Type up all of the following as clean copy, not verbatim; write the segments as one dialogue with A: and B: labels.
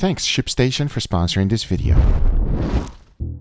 A: Thanks ShipStation for sponsoring this video.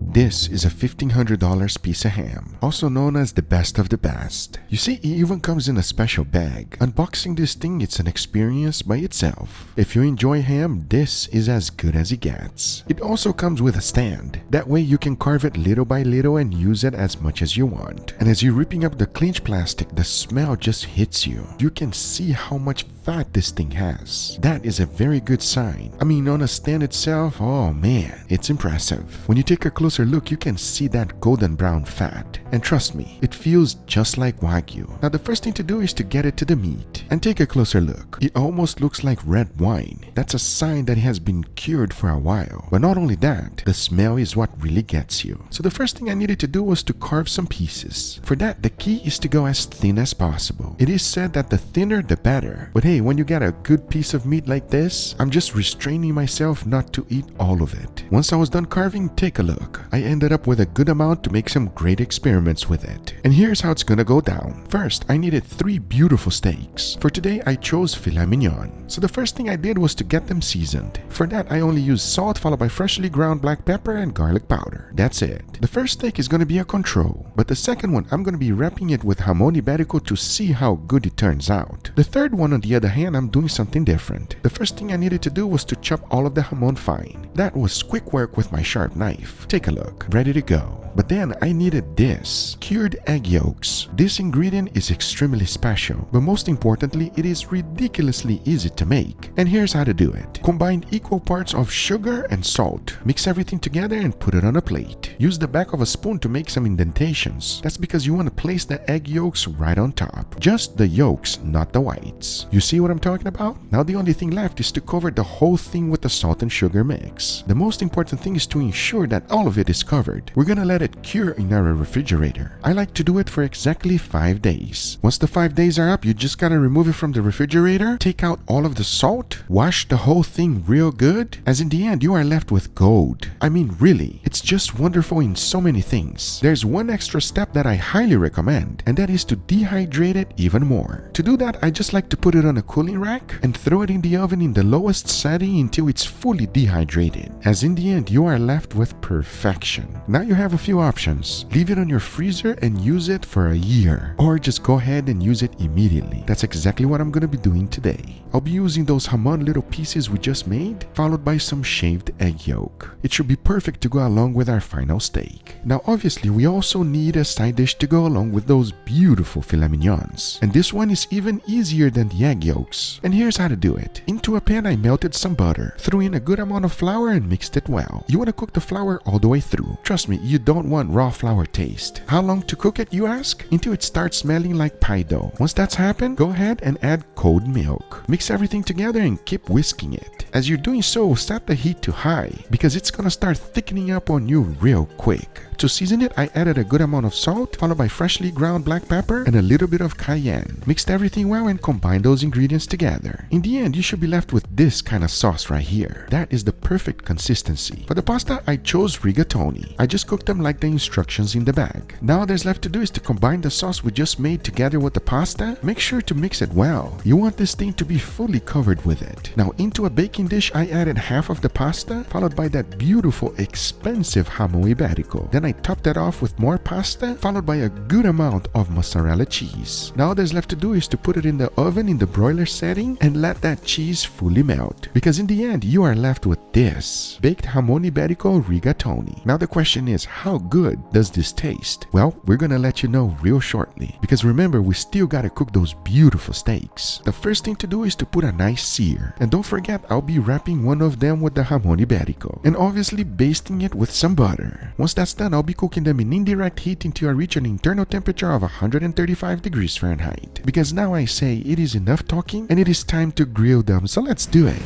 A: This is a $1,500 piece of ham, also known as the best of the best. You see, it even comes in a special bag. Unboxing this thing, it's an experience by itself. If you enjoy ham, this is as good as it gets. It also comes with a stand. That way you can carve it little by little and use it as much as you want. And as you're ripping up the clinch plastic, the smell just hits you. You can see how much fat this thing has. That is a very good sign. I mean, on a stand itself, oh man, it's impressive. When you take a closer look, you can see that golden brown fat. And trust me, it feels just like Wagyu. Now the first thing to do is to get it to the meat. And take a closer look. It almost looks like red wine. That's a sign that it has been cured for a while. But not only that, the smell is what really gets you. So the first thing I needed to do was to carve some pieces. For that, the key is to go as thin as possible. It is said that the thinner the better. But hey, when you get a good piece of meat like this, I'm just restraining myself not to eat all of it. Once I was done carving, take a look. I ended up with a good amount to make some great experiments with it. And here's how it's gonna go down. First, I needed 3 beautiful steaks. For today, I chose Filet Mignon. So the first thing I did was to get them seasoned. For that, I only used salt followed by freshly ground black pepper and garlic powder. That's it. The first steak is gonna be a control, but the second one, I'm gonna be wrapping it with Jamón Ibérico to see how good it turns out. The third one, on the other hand, I'm doing something different. The first thing I needed to do was to chop all of the jamón fine. That was quick work with my sharp knife. Take a look. Ready to go. But then I needed this, cured egg yolks. This ingredient is extremely special, but most importantly, it is ridiculously easy to make. And here's how to do it. Combine equal parts of sugar and salt. Mix everything together and put it on a plate. Use the back of a spoon to make some indentations. That's because you want to place the egg yolks right on top. Just the yolks, not the whites. You see what I'm talking about? Now the only thing left is to cover the whole thing with the salt and sugar mix. The most important thing is to ensure that all of it is covered. We're gonna let it cure in our refrigerator. I like to do it for exactly 5 days. Once the 5 days are up, you just gotta remove it from the refrigerator, take out all of the salt, wash the whole thing real good, as in the end you are left with gold. I mean really, it's just wonderful in so many things. There's one extra step that I highly recommend, and that is to dehydrate it even more. To do that, I just like to put it on a cooling rack and throw it in the oven in the lowest setting until it's fully dehydrated. As in the end, you are left with perfection. Now you have a few options. Leave it on your freezer and use it for a year, or just go ahead and use it immediately. That's exactly what I'm gonna be doing today. I'll be using those jamón little pieces we just made, followed by some shaved egg yolk. It should be perfect to go along with our final steak. Now obviously we also need a side dish to go along with those beautiful filet mignons, and this one is even easier than the egg yolks. And here's how to do it. Into a pan I melted some butter, threw in a good amount of flour and mixed it well. You want to cook the flour all the way through. Trust me, you don't want raw flour taste. How long to cook it, you ask? Until it starts smelling like pie dough. Once that's happened, go ahead and add cold milk. Mix everything together and keep whisking it. As you're doing so, set the heat to high because it's gonna start thickening up on you real quick. To season it, I added a good amount of salt, followed by freshly ground black pepper and a little bit of cayenne. Mixed everything well and combined those ingredients together. In the end, you should be left with this kind of sauce right here. That is the perfect consistency. For the pasta, I chose rigatoni. I just cooked them like the instructions in the bag. Now all there's left to do is to combine the sauce we just made together with the pasta. Make sure to mix it well. You want this thing to be fully covered with it. Now into a baking dish, I added half of the pasta, followed by that beautiful, expensive Jamón Iberico. Then I topped that off with more pasta, followed by a good amount of mozzarella cheese. Now all there's left to do is to put it in the oven in the broiler setting and let that cheese fully melt. Because in the end, you are left with this, baked Jamón Iberico rigatoni. Now the question is, how good does this taste? Well, we're gonna let you know real shortly. Because remember, we still gotta cook those beautiful steaks. The first thing to do is to put a nice sear. And don't forget, I'll be wrapping one of them with the Jamón Iberico. And obviously basting it with some butter. Once that's done, I'll be cooking them in indirect heat until I reach an internal temperature of 135 degrees Fahrenheit. Because now I say it is enough talking and it is time to grill them, so let's do it.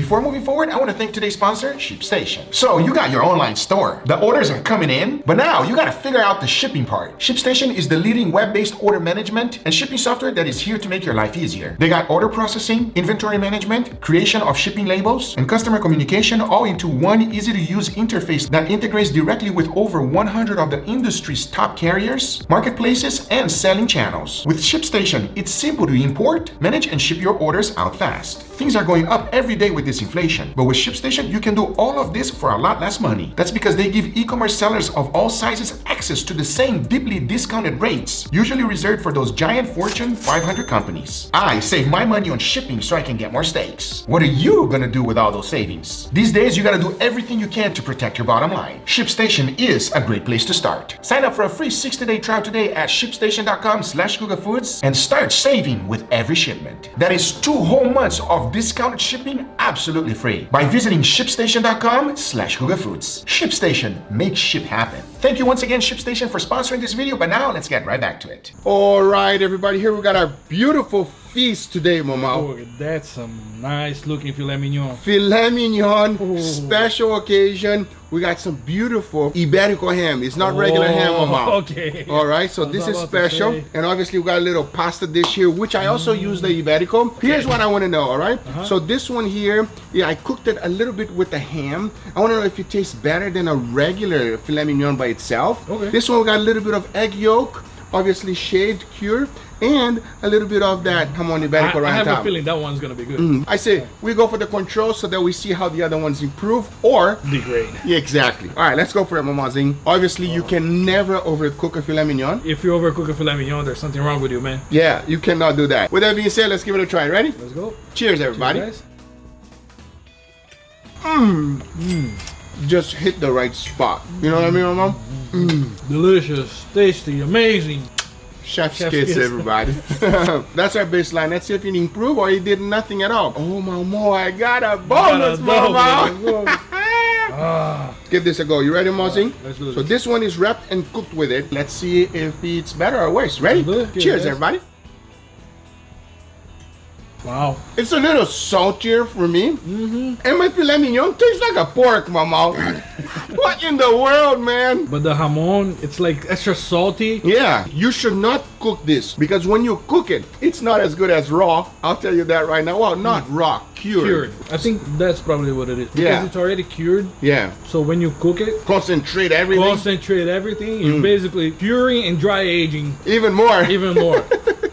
A: before moving forward, I want to thank today's sponsor, ShipStation. So you got your online store. The orders are coming in, but now you got to figure out the shipping part. ShipStation is the leading web-based order management and shipping software that is here to make your life easier. They got order processing, inventory management, creation of shipping labels, and customer communication all into one easy-to-use interface that integrates directly with over 100 of the industry's top carriers, marketplaces, and selling channels. With ShipStation, it's simple to import, manage, and ship your orders out fast. Things are going up every day with this inflation, but with ShipStation, you can do all of this for a lot less money. That's because they give e-commerce sellers of all sizes access to the same deeply discounted rates, usually reserved for those giant Fortune 500 companies. I save my money on shipping so I can get more steaks. What are you gonna do with all those savings? These days, you gotta do everything you can to protect your bottom line. ShipStation is a great place to start. Sign up for a free 60-day trial today at shipstation.com/GUGAFOODS and start saving with every shipment. That is 2 whole months of discounted shipping absolutely free by visiting shipstation.com/GUGAFOODS. ShipStation makes ship happen. Thank you once again, ShipStation, for sponsoring this video, but now let's get right back to it. All right, everybody, here we got our beautiful feast today, Mama.
B: Oh, that's some nice looking filet mignon.
A: Filet mignon, special occasion. We got some beautiful Iberico ham. It's not regular ham, Mama.
B: Okay.
A: All right, so this is special. And obviously we got a little pasta dish here, which I also use the Iberico. Here's what I want to know, all right? So this one here, yeah, I cooked it a little bit with the ham. I want to know if it tastes better than a regular filet mignon by itself.
B: Okay.
A: This one we got a little bit of egg yolk, obviously shaved, cured, and a little bit of that Jamón Ibérico right
B: I have
A: top.
B: a feeling that one's gonna be good.
A: I say we go for the control so that we see how the other ones improve or
B: degrade.
A: Yeah, exactly. All right, let's go for it, Mama Zing. Obviously, you can never overcook a filet mignon.
B: If you overcook a filet mignon, there's something wrong with you, man.
A: Yeah, you cannot do that. With that being said, let's give it a try. Ready?
B: Let's go.
A: Cheers, everybody.
B: Cheers,
A: Just hit the right spot. You know what I mean, Mama?
B: Delicious, tasty, amazing.
A: Chef's kiss, everybody. That's our baseline. Let's see if you improve or you did nothing at all. Oh, Mama, I got a bonus, Mama. Give this a go. You ready, Mozzie?
B: Let's do this.
A: So this one is wrapped and cooked with it. Let's see if it's better or worse. Ready? Cheers, everybody.
B: Wow.
A: It's a little saltier for me. And my filet mignon tastes like a pork, Mama. What in the world, man?
B: But the jamon, it's like extra salty.
A: Yeah, you should not cook this because when you cook it, it's not as good as raw. I'll tell you that right now. Well, not raw, cured.
B: I think that's probably what it is. Because
A: Yeah.
B: it's already cured.
A: Yeah.
B: So when you cook it,
A: Concentrate everything.
B: you're basically curing and dry aging
A: Even more.
B: even more.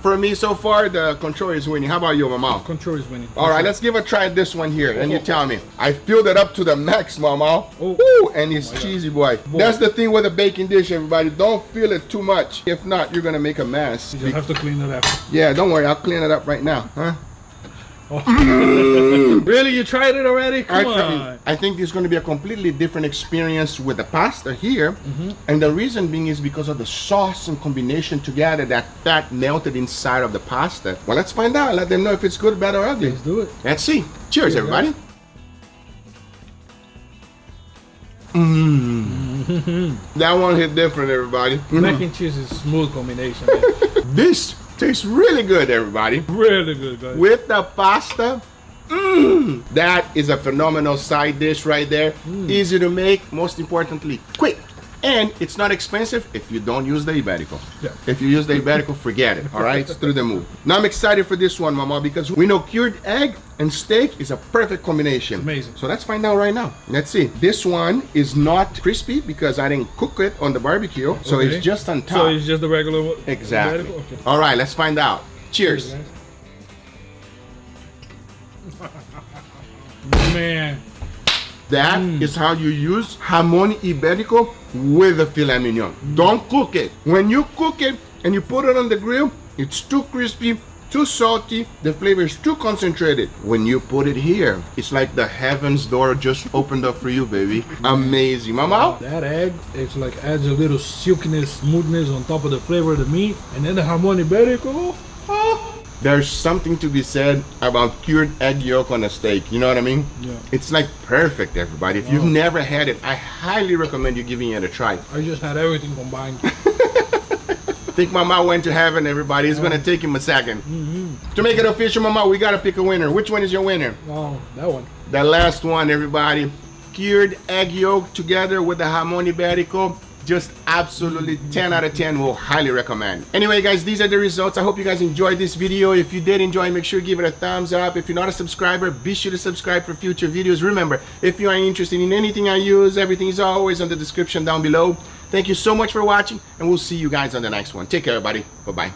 A: For me, so far, the control is winning. How about you, Mama?
B: Control is winning.
A: All right, let's give a try at this one here. And you tell me. I filled it up to the max, Mama.
B: Oh.
A: Woo, and it's cheesy, boy. That's the thing with a baking dish, everybody. Don't fill it too much. If not, you're going to make a mess.
B: You just have to clean it up.
A: Yeah, don't worry. I'll clean it up right now. Huh?
B: Really? You tried it already? Come on.
A: I think it's going to be a completely different experience with the pasta here. And the reason being is because of the sauce and combination together, that fat melted inside of the pasta. Well, let's find out. Let them know if it's good, bad, or ugly.
B: Let's do it.
A: Let's see. Cheers, everybody. That one hit different, everybody.
B: Mac and cheese is a smooth combination.
A: This tastes really good, everybody.
B: Really good, guys.
A: With the pasta, that is a phenomenal side dish right there. Easy to make, most importantly, quick. And it's not expensive if you don't use the Iberico.
B: Yeah.
A: If you use the Iberico, forget it, all right? It's through the move. Now I'm excited for this one, Mama, because we know cured egg and steak is a perfect combination.
B: Amazing.
A: So let's find out right now. Let's see. This one is not crispy because I didn't cook it on the barbecue, so
B: Okay.
A: it's just on top.
B: So it's just the regular one?
A: Exactly.
B: Okay.
A: All right, let's find out. Cheers.
B: Man.
A: That is how you use Jamón Ibérico with the filet mignon. Don't cook it. When you cook it and you put it on the grill, it's too crispy, too salty, the flavor is too concentrated. When you put it here, it's like the heaven's door just opened up for you, baby. Amazing. Mama?
B: That egg, it's like adds a little silkiness, smoothness on top of the flavor of the meat. And then the Jamón Ibérico.
A: There's something to be said about cured egg yolk on a steak. You know what I mean?
B: Yeah.
A: It's like perfect, everybody. If you've never had it, I highly recommend you giving it a try.
B: I just had everything combined.
A: think Mama went to heaven, everybody. It's gonna take him a second. To make it official, Mama, we gotta pick a winner. Which one is your winner?
B: Oh, that one.
A: The last one, everybody. Cured egg yolk together with the Jamón Iberico. Just absolutely 10 out of 10. Will highly recommend. Anyway, guys, these are the results. I hope you guys enjoyed this video. If you did enjoy, make sure you give it a thumbs up. If you're not a subscriber, be sure to subscribe for future videos. Remember, if you are interested in anything I use, everything is always in the description down below. Thank you so much for watching, and we'll see you guys on the next one. Take care, everybody. Bye-bye.